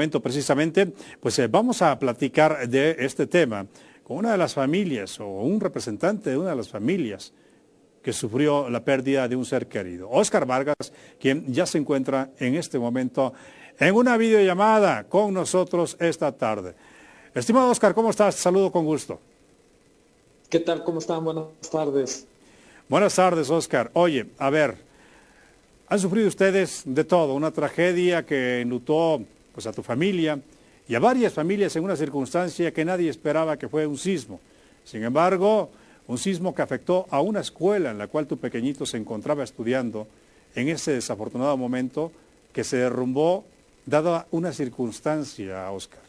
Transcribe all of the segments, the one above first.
momento precisamente, pues vamos a platicar de este tema con una de las familias o un representante de una de las familias que sufrió la pérdida de un ser querido. Óscar Vargas, quien ya se encuentra en este momento en una videollamada con nosotros esta tarde. Estimado Óscar, ¿cómo estás? Te saludo con gusto. ¿Qué tal? ¿Cómo están? Buenas tardes. Buenas tardes, Óscar. Oye, a ver, han sufrido ustedes de todo, una tragedia que enlutó pues, a tu familia y a varias familias en una circunstancia que nadie esperaba, que fue un sismo. Sin embargo, un sismo que afectó a una escuela en la cual tu pequeñito se encontraba estudiando en ese desafortunado momento que se derrumbó dada una circunstancia, Óscar,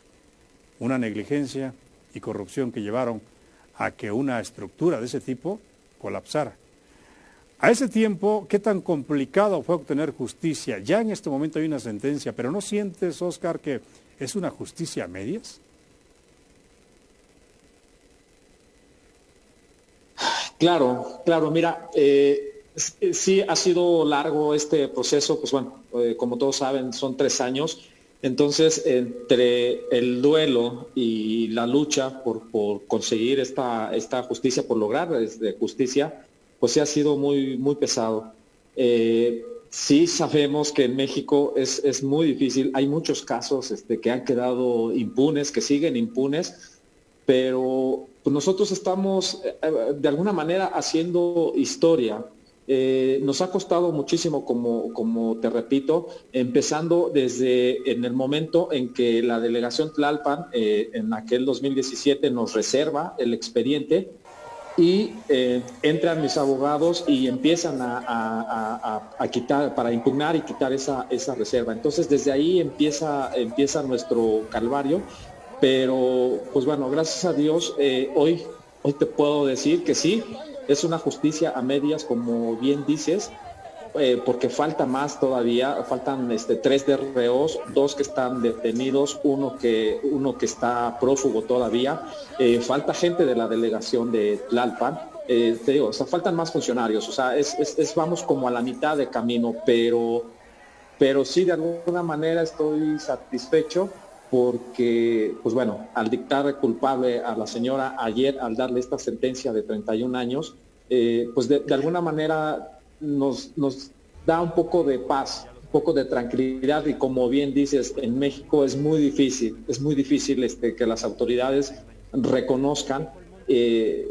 una negligencia y corrupción que llevaron a que una estructura de ese tipo colapsara. A ese tiempo, ¿qué tan complicado fue obtener justicia? Ya en este momento hay una sentencia, pero ¿no sientes, Óscar, que es una justicia a medias? Claro, mira, sí ha sido largo este proceso, pues bueno, como todos saben, son 3 años. Entonces, entre el duelo y la lucha por conseguir esta justicia, por lograr justicia, pues sí ha sido muy pesado. Sí sabemos que en México es muy difícil, hay muchos casos que han quedado impunes, que siguen impunes, pero pues nosotros estamos de alguna manera haciendo historia. Nos ha costado muchísimo, como te repito, empezando desde en el momento en que la delegación Tlalpan, en aquel 2017, nos reserva el expediente y entran mis abogados y empiezan a quitar, para impugnar y quitar esa reserva. Entonces, desde ahí empieza nuestro calvario, pero pues bueno, gracias a Dios, hoy te puedo decir que sí, es una justicia a medias, como bien dices, porque falta más todavía, faltan 3 de reos, 2 que están detenidos, uno que está prófugo todavía, falta gente de la delegación de Tlalpan, te digo, o sea, faltan más funcionarios, o sea, vamos como a la mitad de camino, pero sí, de alguna manera estoy satisfecho porque, pues bueno, al dictar culpable a la señora ayer, al darle esta sentencia de 31 años, pues de alguna manera nos da un poco de paz, un poco de tranquilidad, y como bien dices, en México es muy difícil que las autoridades reconozcan que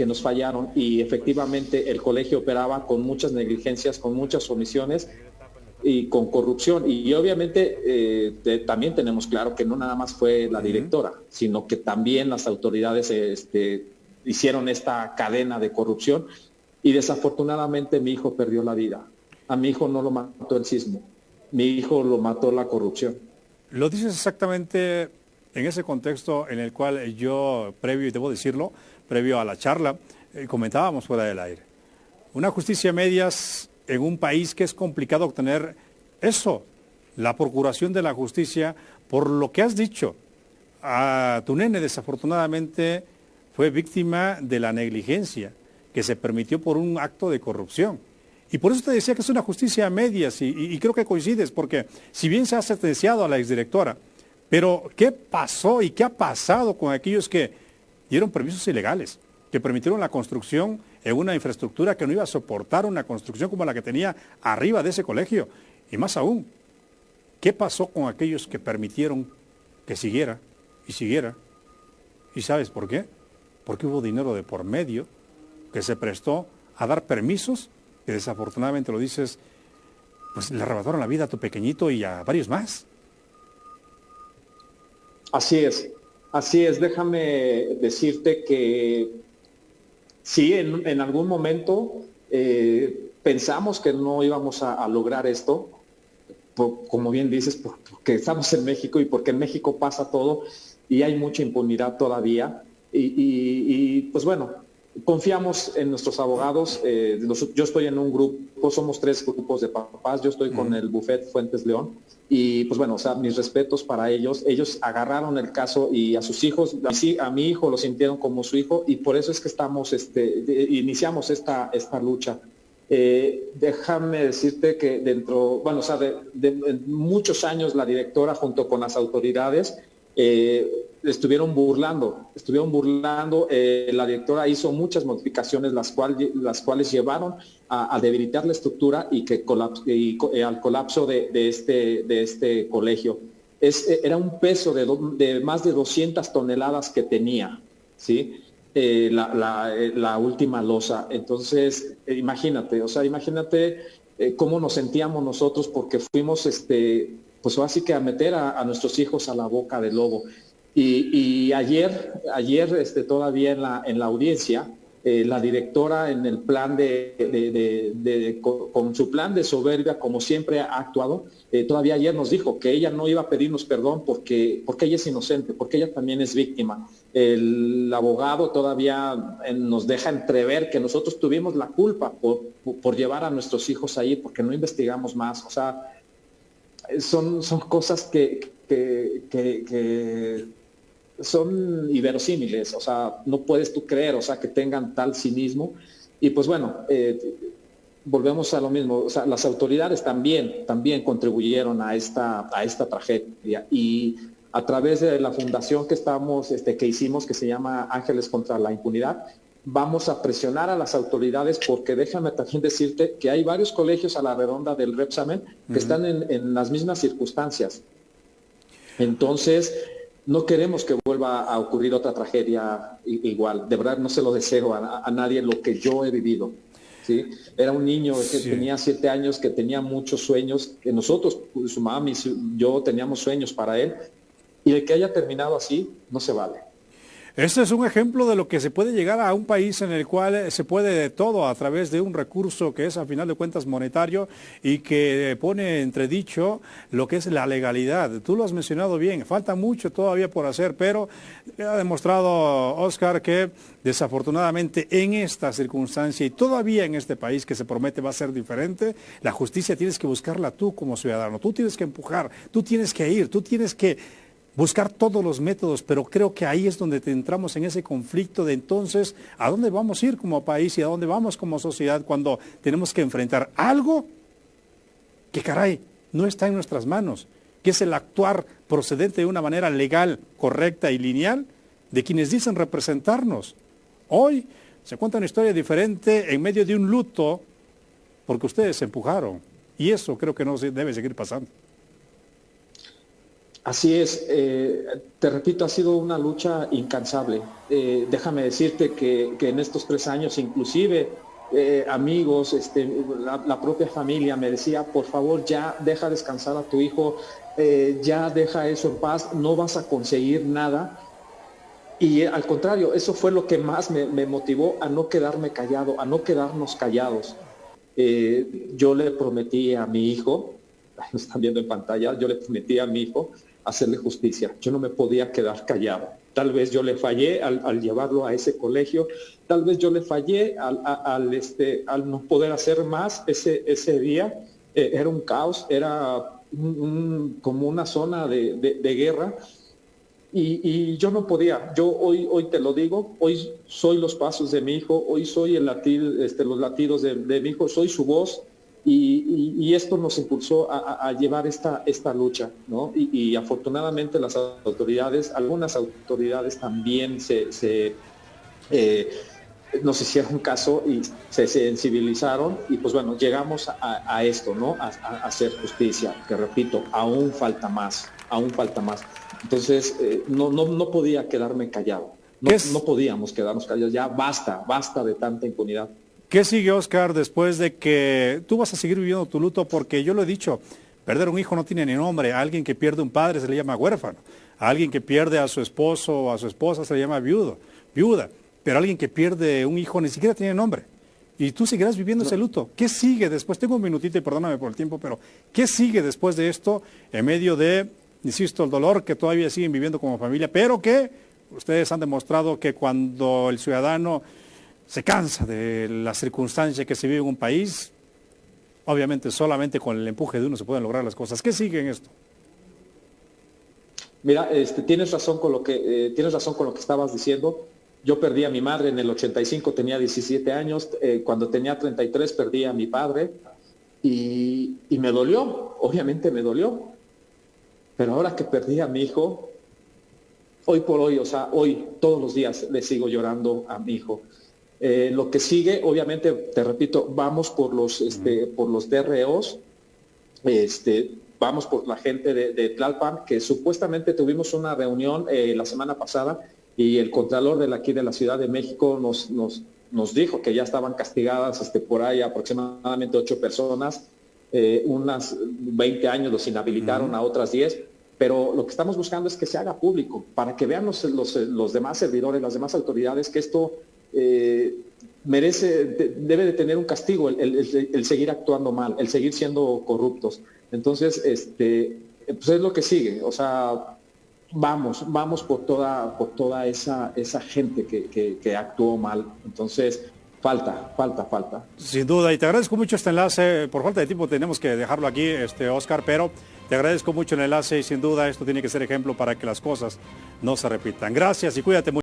nos fallaron, y efectivamente el colegio operaba con muchas negligencias, con muchas omisiones y con corrupción, y obviamente también tenemos claro que no nada más fue la directora, sino que también las autoridades hicieron esta cadena de corrupción, y desafortunadamente mi hijo perdió la vida. A mi hijo no lo mató el sismo, mi hijo lo mató la corrupción. Lo dices exactamente en ese contexto en el cual yo, previo, y debo decirlo, previo a la charla, comentábamos fuera del aire. Una justicia a medias en un país que es complicado obtener eso, la procuración de la justicia, por lo que has dicho. A tu nene desafortunadamente fue víctima de la negligencia que se permitió por un acto de corrupción. Y por eso te decía que es una justicia a medias, y creo que coincides, porque si bien se ha sentenciado a la exdirectora, pero ¿qué pasó y qué ha pasado con aquellos que dieron permisos ilegales, que permitieron la construcción en una infraestructura que no iba a soportar una construcción como la que tenía arriba de ese colegio? Y más aún, ¿qué pasó con aquellos que permitieron que siguiera y siguiera? ¿Y sabes por qué? Porque hubo dinero de por medio que se prestó a dar permisos, que desafortunadamente, lo dices, pues le arrebataron la vida a tu pequeñito y a varios más. Así es. Déjame decirte que sí, en algún momento pensamos que no íbamos a lograr esto, como bien dices, porque estamos en México y porque en México pasa todo y hay mucha impunidad todavía. Y pues bueno, confiamos en nuestros abogados. Yo estoy en un grupo, somos 3 grupos de papás, yo estoy con el Buffet Fuentes León, y pues bueno, o sea, mis respetos para ellos. Ellos agarraron el caso y a sus hijos, a mi hijo lo sintieron como su hijo, y por eso es que iniciamos esta lucha. Déjame decirte que dentro, bueno, o sea, de muchos años la directora junto con las autoridades estuvieron burlando. La directora hizo muchas modificaciones, las cuales llevaron a debilitar la estructura y al colapso de este colegio. Era un peso de más de 200 toneladas que tenía, ¿sí? La última losa. Entonces, imagínate cómo nos sentíamos nosotros, porque fuimos, pues así que a meter a nuestros hijos a la boca del lobo. Y ayer todavía en la audiencia, la directora en el plan con su plan de soberbia, como siempre ha actuado, todavía ayer nos dijo que ella no iba a pedirnos perdón porque ella es inocente, porque ella también es víctima. El abogado todavía nos deja entrever que nosotros tuvimos la culpa por llevar a nuestros hijos ahí, porque no investigamos más. O sea, son cosas que son inverosímiles. O sea, no puedes tú creer, o sea, que tengan tal cinismo. Y pues bueno, volvemos a lo mismo. O sea, las autoridades también contribuyeron a esta tragedia, y a través de la fundación que hicimos, que se llama Ángeles contra la Impunidad, vamos a presionar a las autoridades, porque déjame también decirte que hay varios colegios a la redonda del Repsamen que están en las mismas circunstancias. Entonces, no queremos que vuelva a ocurrir otra tragedia igual. De verdad, no se lo deseo a nadie lo que yo he vivido, ¿sí? Era un niño que tenía 7 años, que tenía muchos sueños, que nosotros, su mamá y yo teníamos sueños para él, y de que haya terminado así, no se vale. Este es un ejemplo de lo que se puede llegar a un país en el cual se puede de todo a través de un recurso que es a final de cuentas monetario y que pone entredicho lo que es la legalidad. Tú lo has mencionado bien, falta mucho todavía por hacer, pero ha demostrado Oscar que desafortunadamente en esta circunstancia y todavía en este país que se promete va a ser diferente, la justicia tienes que buscarla tú como ciudadano, tú tienes que empujar, tú tienes que ir, tú tienes que buscar todos los métodos, pero creo que ahí es donde entramos en ese conflicto de entonces, ¿a dónde vamos a ir como país y a dónde vamos como sociedad cuando tenemos que enfrentar algo que, caray, no está en nuestras manos, que es el actuar procedente de una manera legal, correcta y lineal de quienes dicen representarnos? Hoy se cuenta una historia diferente en medio de un luto porque ustedes se empujaron, y eso creo que no debe seguir pasando. Así es, te repito, ha sido una lucha incansable. Déjame decirte que en estos 3 años, inclusive amigos, la propia familia me decía, por favor, ya deja descansar a tu hijo, ya deja eso en paz, no vas a conseguir nada. Y al contrario, eso fue lo que más me motivó a no quedarme callado, a no quedarnos callados. Yo le prometí a mi hijo, lo están viendo en pantalla, yo le prometí a mi hijo hacerle justicia. Yo no me podía quedar callado. Tal vez yo le fallé al llevarlo a ese colegio, tal vez yo le fallé al no poder hacer más ese día. Era un caos, era como una zona de guerra, y yo no podía. Yo hoy te lo digo, hoy soy los pasos de mi hijo, hoy soy los latidos de mi hijo, soy su voz. Y esto nos impulsó a llevar esta lucha, ¿no? Y afortunadamente las autoridades, algunas autoridades también nos hicieron caso y se sensibilizaron, y pues bueno, llegamos a esto, ¿no? A hacer justicia, que repito, aún falta más. Entonces, no podía quedarme callado, no podíamos quedarnos callados, ya basta de tanta impunidad. ¿Qué sigue, Oscar, después de que tú vas a seguir viviendo tu luto? Porque yo lo he dicho, perder un hijo no tiene ni nombre. A alguien que pierde un padre se le llama huérfano. A alguien que pierde a su esposo o a su esposa se le llama viuda. Pero a alguien que pierde un hijo ni siquiera tiene nombre. Y tú seguirás viviendo ese luto. ¿Qué sigue después? Tengo un minutito y perdóname por el tiempo, pero ¿qué sigue después de esto en medio de, insisto, el dolor que todavía siguen viviendo como familia, pero que ustedes han demostrado que cuando el ciudadano se cansa de la circunstancia que se vive en un país, obviamente solamente con el empuje de uno se pueden lograr las cosas? ¿Qué sigue en esto? Mira, tienes razón con lo que estabas diciendo. Yo perdí a mi madre en el 85, tenía 17 años, cuando tenía 33 perdí a mi padre y me dolió, obviamente me dolió, pero ahora que perdí a mi hijo, hoy por hoy, o sea, hoy, todos los días le sigo llorando a mi hijo. Lo que sigue, obviamente, te repito, vamos por los DROs, vamos por la gente de Tlalpan, que supuestamente tuvimos una reunión la semana pasada y el contralor de aquí de la Ciudad de México nos dijo que ya estaban castigadas por ahí aproximadamente 8 personas, unas 20 años los inhabilitaron a otras 10, pero lo que estamos buscando es que se haga público, para que vean los demás servidores, las demás autoridades, que esto debe de tener un castigo, el seguir actuando mal, el seguir siendo corruptos. Entonces, pues es lo que sigue, o sea, vamos por toda esa gente que actuó mal. Entonces, falta. Sin duda, y te agradezco mucho este enlace. Por falta de tiempo tenemos que dejarlo aquí, Oscar, pero te agradezco mucho el enlace y sin duda esto tiene que ser ejemplo para que las cosas no se repitan. Gracias y cuídate mucho.